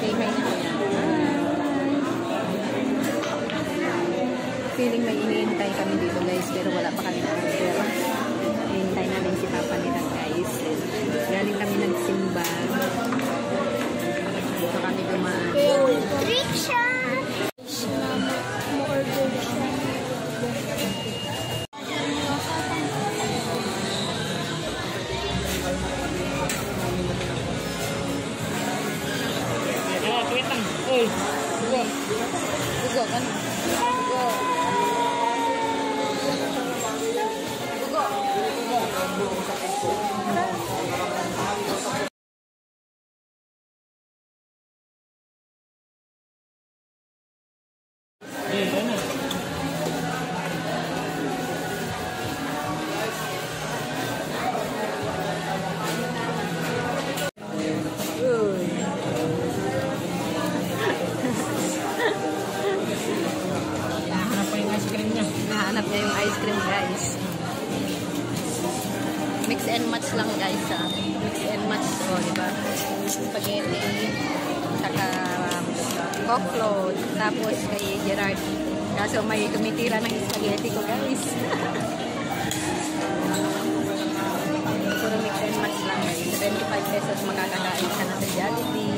Say hi na kuya. Feeling may iniintay kami dito guys, pero wala pa kami order. Hinihintay namin si Papa nila guys. Galing kami nagsimba. Dito kami dumaan. Riksha! Uy, bugo kan? Bugo. Nahanap niya yung ice cream guys. Mix and match lang guys ha. Mix and match o diba? Spaghetti saka coke float tapos kay Gerard. Kaso may tumitira ng spaghetti ko guys. Puro mix and match lang guys. 25 pesos makakakain ka na sa Jollibee.